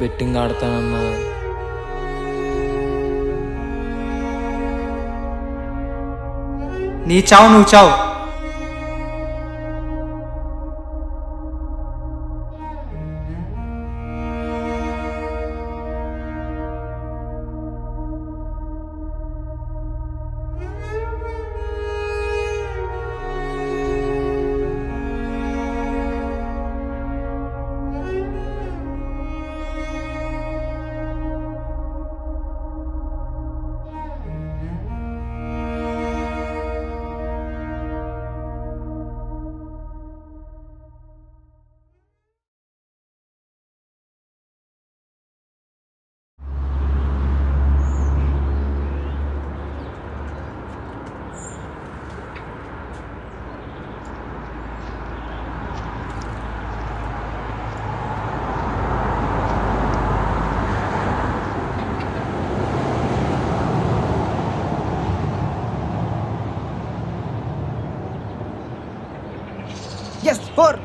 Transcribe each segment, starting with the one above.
Betting ఆడతానన్నా. నీ చావు నువ్వు చావు. ఎస్ 4.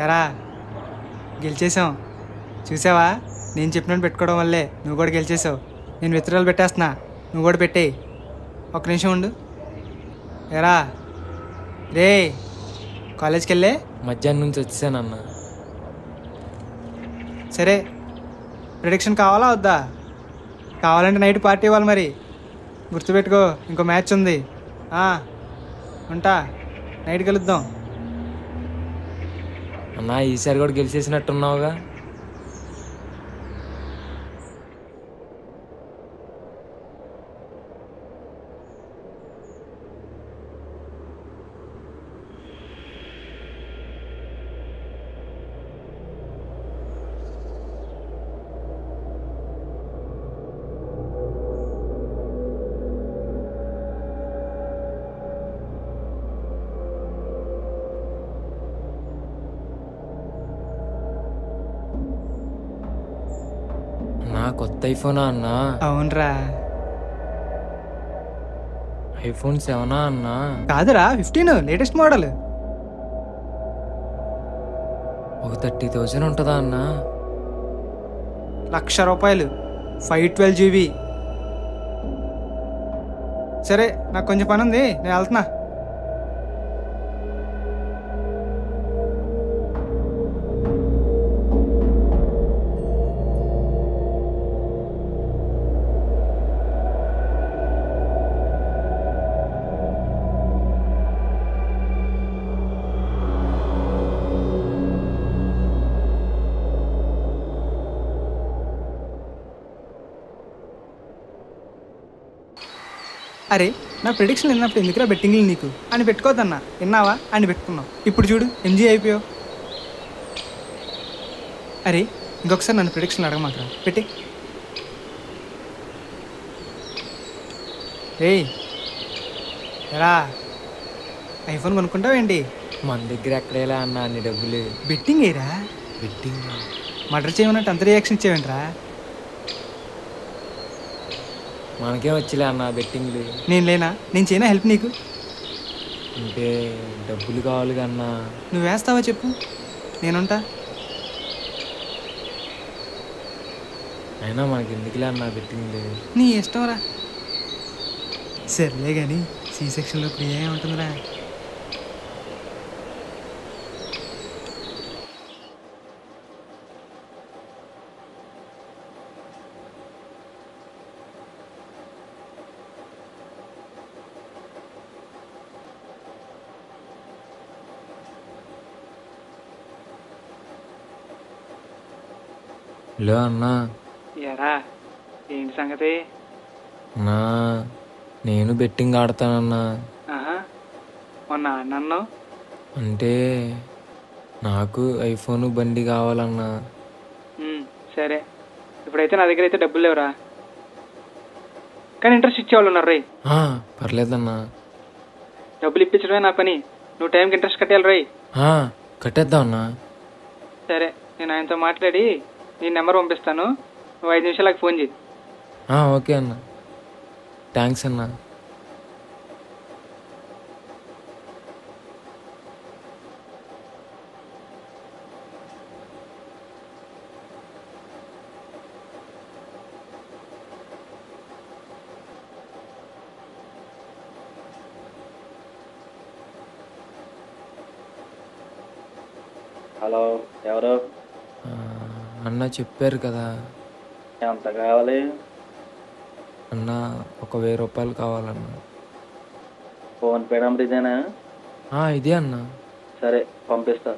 ఎరా గెలిచేసాం. చూసావా, నేను చెప్పినట్టు పెట్టుకోవడం వల్లే నువ్వు కూడా గెలిచేసావు. నేను విత్డ్రాల్ పెట్టేస్తున్నా, నువ్వు కూడా పెట్టేయి. ఒక్క నిమిషం ఉండు. ఎరా రే, కాలేజ్కి వెళ్ళే మధ్యాహ్నం నుంచి వచ్చానన్నా. సరే, ప్రిడిక్షన్ కావాలా వద్దా? కావాలంటే నైట్ పార్టీ ఇవ్వాలి. మరి గుర్తుపెట్టుకో, ఇంకో మ్యాచ్ ఉంది. ఉంటా, నైట్ కలుద్దాం. అన్నా ఈసారి కూడా గెలిచేసినట్టున్నావుగా. కొత్త ఐఫోనా అన్నా? అవునరా. iPhone 7 అన్నా? కాదురా, 15 లేటెస్ట్ మోడల్. ఒక 30,000 ఉంటుందా అన్నా? ₹1,00,000, 512 GB. సరే, నాకు కొంచెం పని ఉంది, నేను వెళ్తున్నా. అరే, నా ప్రిడిక్షన్ విన్నప్పుడు ఎందుకురా బెట్టింగ్లు నీకు అని పెట్టుకోవద్దన్నా. విన్నావా అని పెట్టుకున్నావు. ఇప్పుడు చూడు, ఎంజీ అయిపోయావు. అరే, ఇంకొకసారి నన్ను ప్రిడిక్షన్ అడగమాకరా, పెట్టి. ఏయ్ ఎలా, ఐఫోన్ కొనుక్కుంటావేంటి? మన దగ్గర ఎక్కడేలా అన్నా అన్ని డబ్బులు. బెట్టింగ్ ఏరా? బెట్టింగ్ మర్డర్ చేయమన్నట్టు అంత రియాక్షన్ ఇచ్చేవేంట్రా? మనకే వచ్చిలే అన్న బెట్టింగ్లు. నేను లేనా? నేను చేయనా హెల్ప్ నీకు? అంటే డబ్బులు కావాలి కన్నా. నువ్వు వేస్తావా చెప్పు, నేనుంటా. అయినా మనకి ఎందుకులే అన్న బెట్టింగ్లు. నీ ఇష్టం రా. సర్లే కానీ సి సెక్షన్లో ఇప్పుడు ఏముంటుందిరా? హలో అన్నా. ఎరా, ఏంటి సంగతి? అన్నా నేను బెట్టింగ్ ఆడతానన్నా. మొన్న నన్ను అంటే నాకు ఐఫోన్ బండి కావాలన్నా. సరే, ఇప్పుడైతే నా దగ్గర అయితే డబ్బులు లేవురా, కానీ ఇంట్రెస్ట్ ఇచ్చేవాళ్ళు ఉన్నారు రై. పర్లేదన్నా, డబ్బులు ఇప్పించడమే నా పని. నువ్వు టైంకి ఇంట్రెస్ట్ కట్టేయాలి రై. కట్టేద్దాం అన్నా. సరే, నేను ఆయనతో మాట్లాడి నీ నెంబర్ పంపిస్తాను, నువ్వు 5 నిమిషాలకు ఫోన్ చేయి. ఓకే అన్న, థ్యాంక్స్ అన్నా. హలో, ఎవరు? ఆ, అన్న చెప్పారు కదా ఎంత కావాలి? అన్న ఒక 1000 రూపాయలు కావాలన్నా. ఫోన్పే నెంబర్ ఇదేనా? ఇదే అన్న. సరే, పంపిస్తా.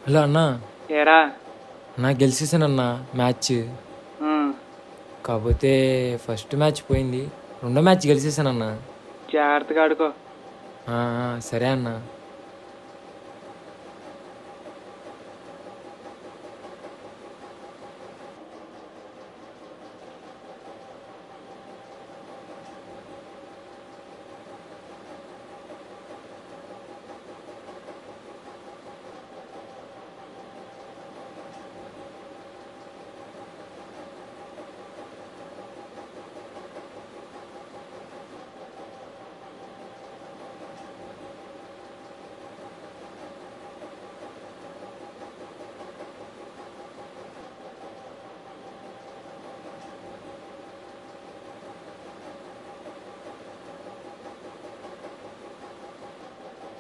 హలో అన్న. ఏరా అన్న గెలిచేసానన్న మ్యాచ్. కాకపోతే ఫస్ట్ మ్యాచ్ పోయింది, రెండో మ్యాచ్ గెలిచేసానన్న. జాగ్రత్తగా ఆడుకో. సరే అన్న.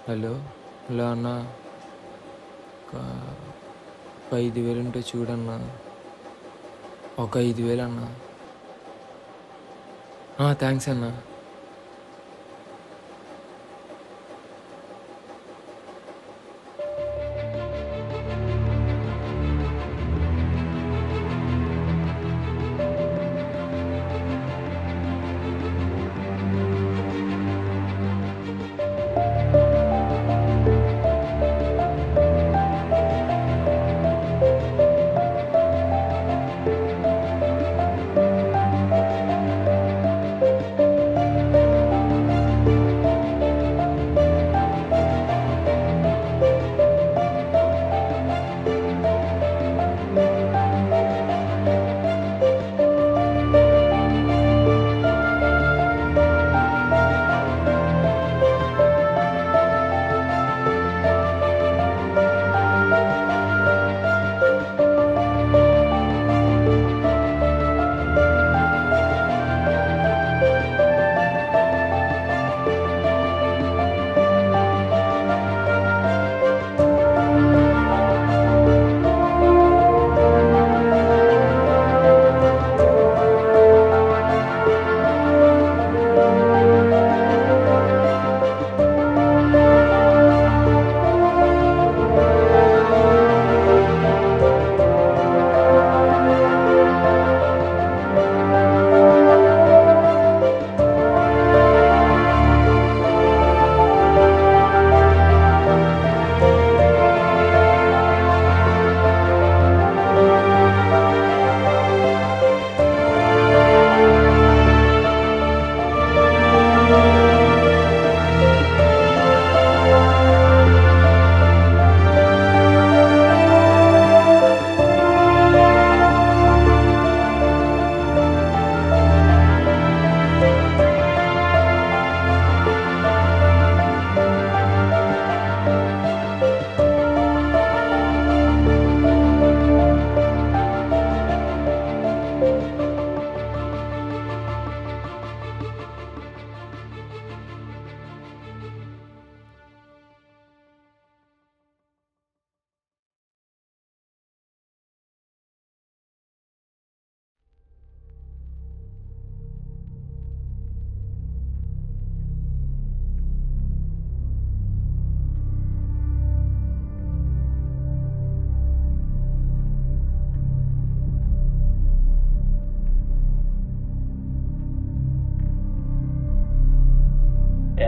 హలో హలో అన్న, ఒక 5,000 ఉంటే చూడన్నా. ఒక 5,000 అన్న. థ్యాంక్స్ అన్న.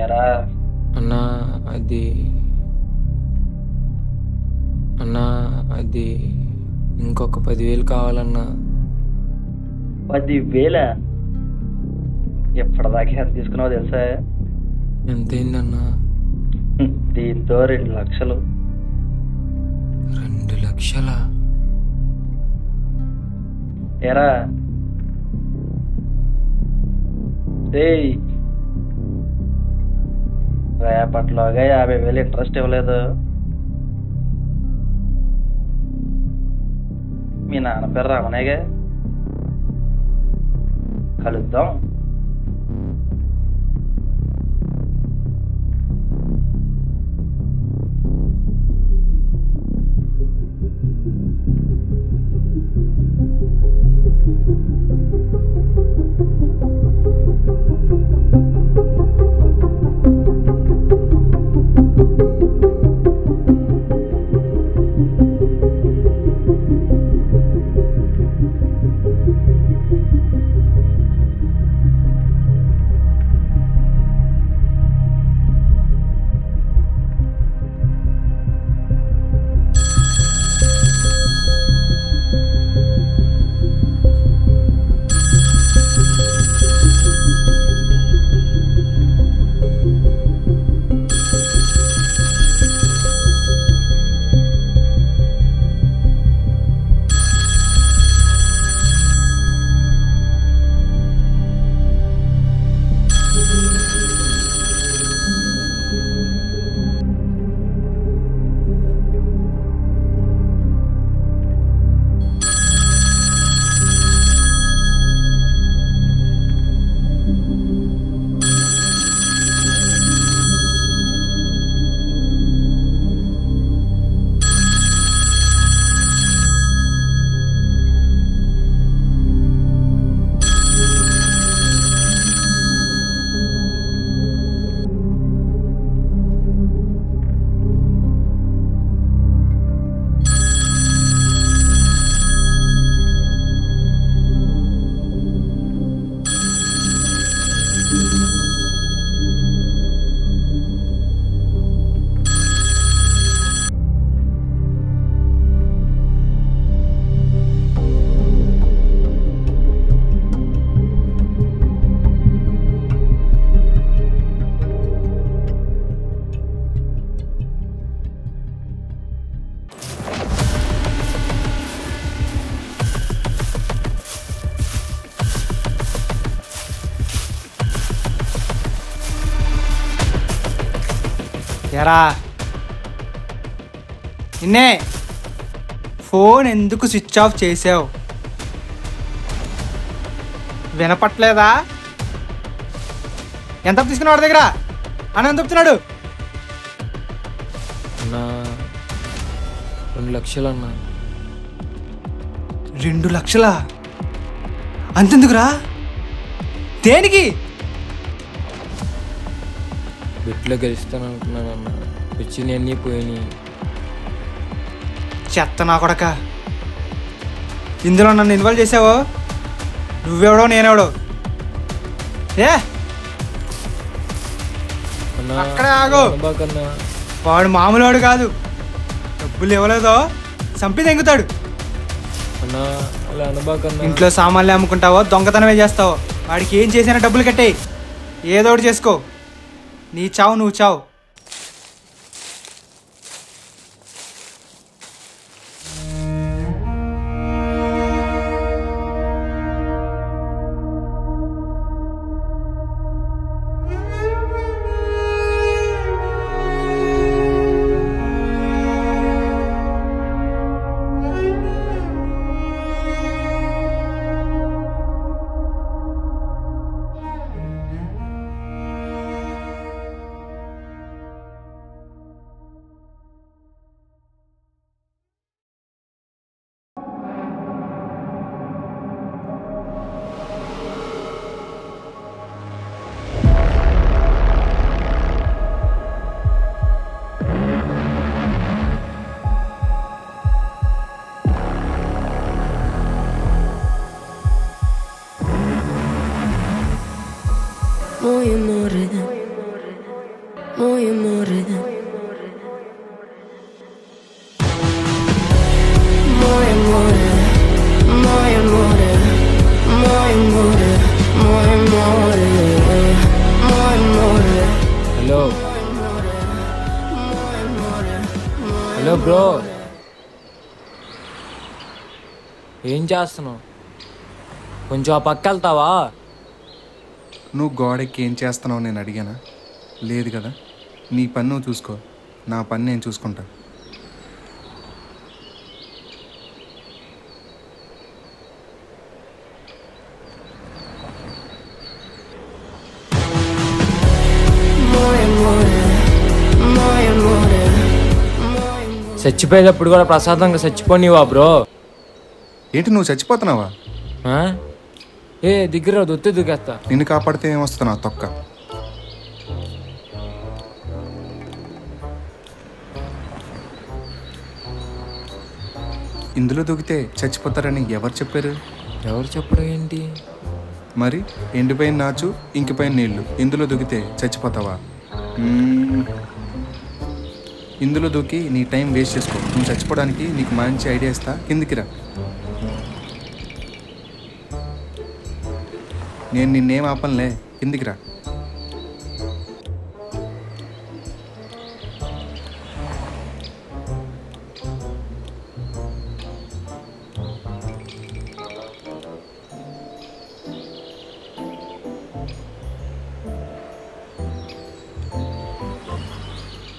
ఎరా అన్నా అది అన్నా అది ఇంకొక 10,000 కావాలన్నా. 10,000 ఎప్పటిదాకా ఎంత తీసుకున్నావో తెలుసా? ఎంతైందన్నా? దీంతో 2 లక్షలు. 2 లక్షలా? ఎరా రేయ్, రేపట్లోగా 50,000 ఇంట్రెస్ట్ ఇవ్వలేదు మీ నాన్న పేరు రమణేగా. కలుద్దాం. ఎరా నిన్నే ఫోన్ ఎందుకు స్విచ్ ఆఫ్ చేసావు? వినపట్లేదా? ఎంత తీసుకున్నాడు దగ్గర అని ఎంత చెప్తున్నాడు? అన్నా 2 లక్షలు అన్నా. 2 లక్షలా? అంతెందుకురా? దేనికి? బెట్లో గెలుస్తాను అనుకున్నానన్నా, వచ్చినవన్నీ పోయినాయి. చెత్త నా కొడక, ఇందులో నన్ను ఇన్వాల్వ్ చేసావో? నువ్వెవడో నేనెవడో? ఏ అన్నా అక్కడే ఆగు. అనబాకన్నా. వాడు మామూలు వాడు కాదు. డబ్బులు ఇవ్వలేదో చంపి తెంగుతాడు. అన్నా అలా అనబాకన్నా. ఇంట్లో సామాన్లు అమ్ముకుంటావో దొంగతనమే చేస్తావో వాడికి ఏం చేసినా డబ్బులు కట్టేయి. ఏదో ఒకటి చేసుకో. నీ చావు నువ్వు చావు. muy amore, muy amore, muy amore, muy amore, muy amore, muy amore. Hello hello bro, ఏం చేస్తున్నావు? కొంచెం ఆ పక్క వెళ్తావా? నువ్వు గోడెక్కి ఏం చేస్తున్నావు నేను అడిగానా? లేదు కదా. నీ పని నువ్వు చూసుకో, నా పని నేను చూసుకుంటా. చచ్చిపోయేటప్పుడు కూడా ప్రశాంతంగా చచ్చిపోనివా బ్రో? ఏంటి నువ్వు చచ్చిపోతున్నావా? ఆ? ఏ దగ్గర దొత్తి దిగేస్తా. నిన్ను కాపాడితే ఏమొస్తుంది నా తొక్క? ఇందులో దూకితే చచ్చిపోతారని ఎవరు చెప్పారు? ఎవరు చెప్పడం ఏంటి? మరి ఎండిపోయిన నాచు ఇంకిపోయిన నీళ్లు, ఇందులో దూకితే చచ్చిపోతావా? ఇందులో దూకి నీ టైం వేస్ట్ చేసుకో. నువ్వు చచ్చిపోవడానికి నీకు మంచి ఐడియా ఇస్తా, కిందికి రా. నేను నిన్నేం ఆపనులే, కిందికి రా.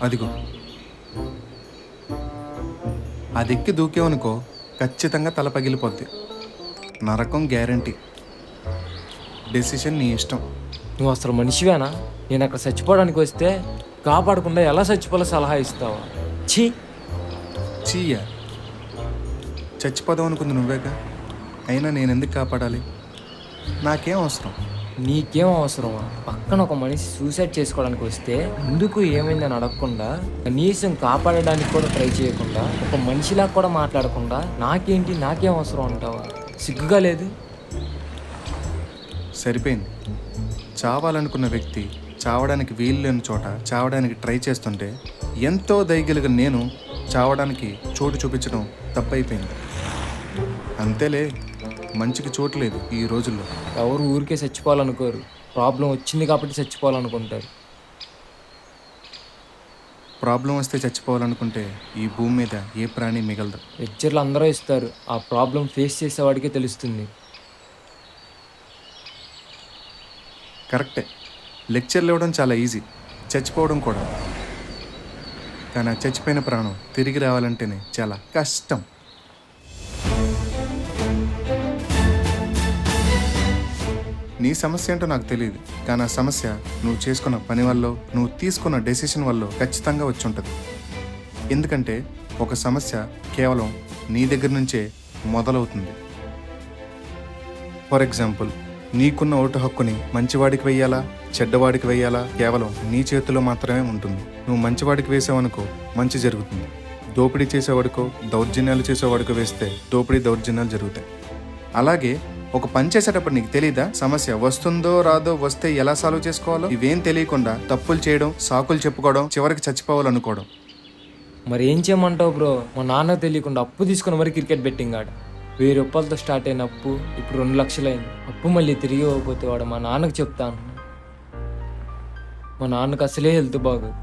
అదిగో అదెక్కి దూకేవనుకో ఖచ్చితంగా తల పగిలిపోద్ది. నరకం గ్యారంటీ. డెసిషన్ నీ ఇష్టం. నువ్వు అసలు మనిషివేనా? నేను అక్కడ చచ్చిపోవడానికి వస్తే కాపాడకుండా ఎలా చచ్చిపోలే సలహా ఇస్తావా? ఛీ! చీయ చచ్చిపోదాం అనుకుంది నువ్వేగా, అయినా నేను ఎందుకు కాపాడాలి? నాకేం అవసరం? నీకేం అవసరమా? పక్కన ఒక మనిషి సూసైడ్ చేసుకోవడానికి వస్తే ఎందుకు ఏమైందని అడగకుండా, కనీసం కాపాడడానికి కూడా ట్రై చేయకుండా, ఒక మనిషిలా కూడా మాట్లాడకుండా నాకేంటి నాకేం అవసరం అంటావా? సిగ్గుగా లేదు? సరిపోయింది. చావాలనుకున్న వ్యక్తి చావడానికి వీలు లేని చోట చావడానికి ట్రై చేస్తుంటే ఎంతో దయగలిగిన నేను చావడానికి చోటు చూపించడం తప్పైపోయింది. అంతేలే, మంచికి చోటు లేదు ఈ రోజుల్లో. ఎవరు ఊరికే చచ్చిపోవాలనుకోరు. ప్రాబ్లం వచ్చింది కాబట్టి చచ్చిపోవాలనుకుంటారు. ప్రాబ్లం వస్తే చచ్చిపోవాలనుకుంటే ఈ భూమి మీద ఏ ప్రాణి మిగలదు. లెక్చర్లు అందరూ ఇస్తారు, ఆ ప్రాబ్లం ఫేస్ చేసేవాడికే తెలుస్తుంది. కరెక్టే, లెక్చర్లు ఇవ్వడం చాలా ఈజీ, చచ్చిపోవడం కూడా. కానీ ఆ చచ్చిపోయిన ప్రాణం తిరిగి రావాలంటేనే చాలా కష్టం. నీ సమస్య ఏంటో నాకు తెలియదు, కానీ ఆ సమస్య నువ్వు చేసుకున్న పని వల్ల, నువ్వు తీసుకున్న డెసిషన్ వల్ల ఖచ్చితంగా వచ్చి ఉంటుంది. ఎందుకంటే ఒక సమస్య కేవలం నీ దగ్గర నుంచే మొదలవుతుంది. ఫర్ ఎగ్జాంపుల్, నీకున్న ఓటు హక్కుని మంచివాడికి వెయ్యాలా చెడ్డవాడికి వెయ్యాలా కేవలం నీ చేతిలో మాత్రమే ఉంటుంది. నువ్వు మంచివాడికి వేసావనుకో మంచి జరుగుతుంది. దోపిడీ చేసేవాడికో దౌర్జన్యాలు చేసేవాడికో వేస్తే దోపిడీ దౌర్జన్యాలు జరుగుతాయి. అలాగే ఒక పని చేసేటప్పుడు నీకు తెలీదా సమస్య వస్తుందో రాదో, వస్తే ఎలా సాల్వ్ చేసుకోవాలో? ఇవేం తెలియకుండా తప్పులు చేయడం, సాకులు చెప్పుకోవడం, చివరికి చచ్చిపోవాలనుకోవడం. మరి ఏం చేయమంటావు బ్రో? మా నాన్నకు తెలియకుండా అప్పు తీసుకుని మరి క్రికెట్ బెట్టింగ్ ఆడ. 1000 రూపాయలతో స్టార్ట్ అయిన అప్పు ఇప్పుడు 2 లక్షలు అయింది. అప్పు మళ్ళీ తిరిగి ఇవ్వకపోతే వాడు మా నాన్నకు చెప్తాను. మా నాన్నకు అసలే హెల్త్ బాగోదు.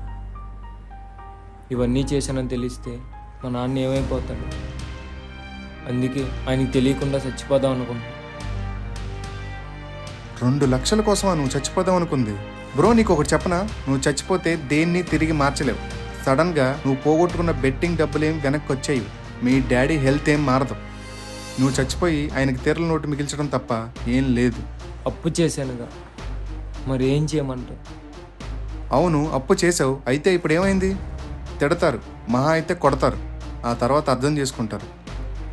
ఇవన్నీ చేశానని తెలిస్తే మా నాన్న ఏమైపోతాడు? అందుకే ఆయనకి తెలియకుండా చచ్చిపోదాం అనుకుంటా. 2 లక్షల కోసమా నువ్వు చచ్చిపోదాం అనుకుంది? బ్రో, నీకు ఒకటి చెప్పనా? నువ్వు చచ్చిపోతే దేన్ని తిరిగి మార్చలేవు. సడన్గా నువ్వు పోగొట్టుకున్న బెట్టింగ్ డబ్బులేం వెనక్కి వచ్చాయి. మీ డాడీ హెల్త్ ఏం మారదు. నువ్వు చచ్చిపోయి ఆయనకి తీరల నోటు మిగిల్చడం తప్ప ఏం లేదు. అప్పు చేశానుగా, మరి ఏం చేయమంటావు? అవును, అప్పు చేసావు. అయితే ఇప్పుడు ఏమైంది? తిడతారు, మహా అయితే కొడతారు, ఆ తర్వాత అర్థం చేసుకుంటారు.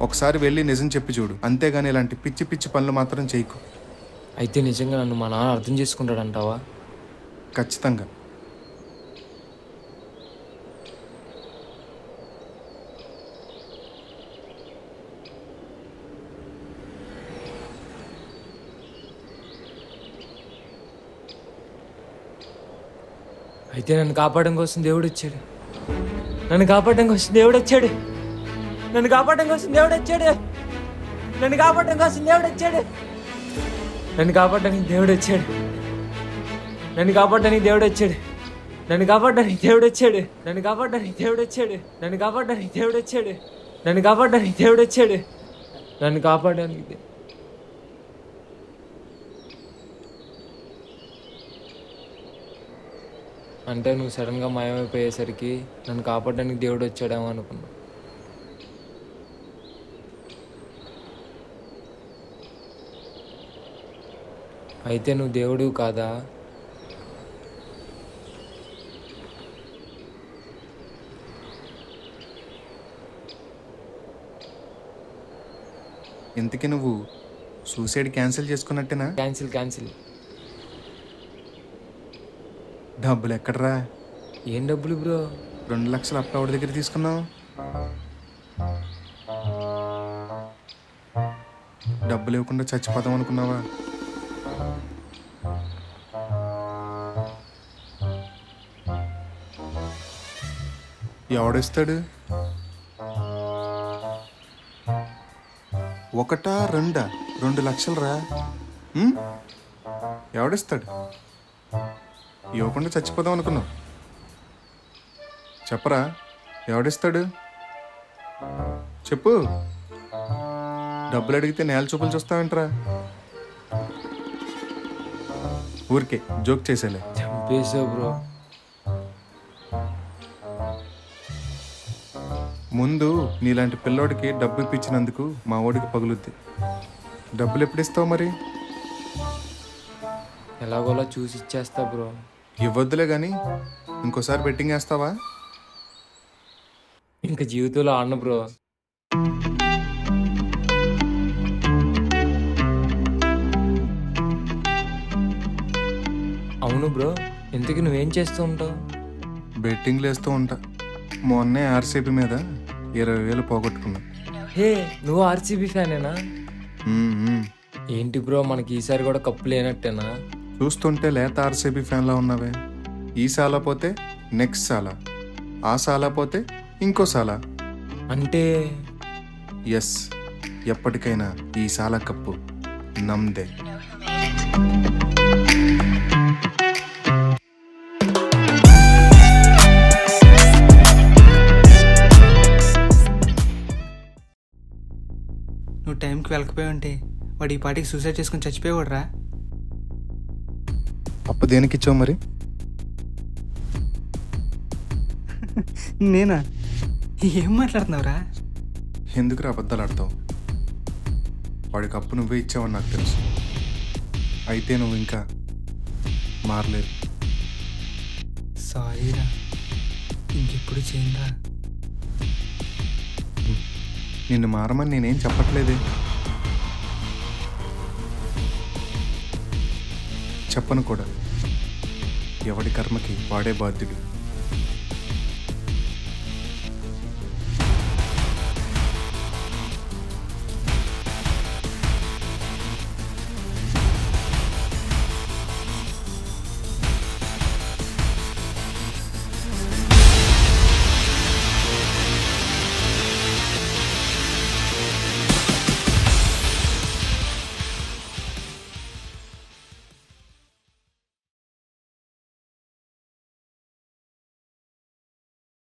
ఒకసారి వెళ్ళి నిజం చెప్పి చూడు, అంతేగాని ఇలాంటి పిచ్చి పిచ్చి పనులు మాత్రం చేయకు. అయితే నిజంగా నన్ను మా నాన్న అర్థం చేసుకుంటాడంటావా? ఖచ్చితంగా. అయితే నన్ను కాపాడడం కోసం దేవుడు వచ్చాడు. నన్ను కాపాడడం కోసం దేవుడు వచ్చాడు. నన్ను కాపాడడం కోసం దేవుడు వచ్చాడు. నన్ను కాపాడడం కోసం దేవుడు వచ్చాడు. నన్ను కాపాడడానికి దేవుడు వచ్చాడు. నన్ను కాపాడడానికి దేవుడు వచ్చాడు. నన్ను కాపాడడానికి దేవుడు వచ్చాడు. నన్ను కాపాడడానికి దేవుడు వచ్చాడు. నన్ను కాపాడడానికి దేవుడు వచ్చాడు. నన్ను కాపాడడానికి దేవుడు వచ్చాడు. నన్ను కాపాడడానికి అంటే నువ్వు సడన్గా మాయమైపోయేసరికి నన్ను కాపాడడానికి దేవుడు వచ్చాడేమో అనుకున్నా. అయితే నువ్వు దేవుడు కాదా? ఇంతకీ నువ్వు సూసైడ్ క్యాన్సిల్ చేసుకున్నట్టేనా? క్యాన్సిల్. డబ్బులు ఎక్కడరా? ఏం డబ్బులు బ్రో? 2 లక్షలు అప్పుడు ఎవరి దగ్గర తీసుకున్నావు? డబ్బులు ఇవ్వకుండా చచ్చిపోదాం అనుకున్నావా? ఎవడిస్తాడు? 1 2 లక్షలు రా. ఎవడిస్తాడు? ఇవ్వకుండా చచ్చిపోదాం అనుకున్నావు. చెప్పరా, ఎవడిస్తాడు? చెప్పు. డబ్బులు అడిగితే నేల చూపులు చూస్తావేంట్రా? ఊరికే జోక్ చేసేలే. చంపేసావు బ్రో. ముందు నీలాంటి పిల్లోడికి డబ్బు ఇప్పించినందుకు మా ఓడికి పగులుద్ది. డబ్బులు ఎప్పుడు ఇస్తావు మరి? ఎలాగోలా చూసి ఇచ్చేస్తా బ్రో. ఇవ్వద్దులే కానీ ఇంకోసారి బెట్టింగ్ వేస్తావా? ఇంకా జీవితంలో ఆడను బ్రో. అవును బ్రో, ఇంతకీ నువ్వేం చేస్తూ ఉంటావు? బెట్టింగ్లు వేస్తూ ఉంటా. మొన్నే ఆర్సీబీ మీద 20,000 పోగొట్టుకున్నా. హే, నువ్వు ఆర్సీబీ ఫ్యానేనా? ఏంటి బ్రో, మనకి ఈసారి కూడా కప్పు లేనట్టేనా? చూస్తుంటే లేత ఆర్సీబీ ఫ్యాన్లా ఉన్నావే. ఈ సాలా పోతే నెక్స్ట్ సాలా, ఆ సాలా పోతే ఇంకో సాలా. అంటే ఎస్, ఎప్పటికైనా ఈ సాలా కప్పు నమ్దే. నువ్వు టైంకి వెళ్ళకపోయి ఉంటే వాడు ఈ పాటికి సూసైడ్ చేసుకుని చచ్చిపోయేవాడు రా. అప్పు దేనికి ఇచ్చావు మరి? నేనా? ఏం మాట్లాడుతున్నావురా? ఎందుకు అబద్ధాలు ఆడతావు? వాడికి అప్పు నువ్వే ఇచ్చావని నాకు తెలుసు. అయితే నువ్వు ఇంకా మారలేదు. సారీరా, ఇంకెప్పుడు చేయనురా. నిన్ను మారమని నేనేం చెప్పట్లేదే. చెప్పను కూడా. ఎవడి కర్మకి వాడే బాధ్యుడు.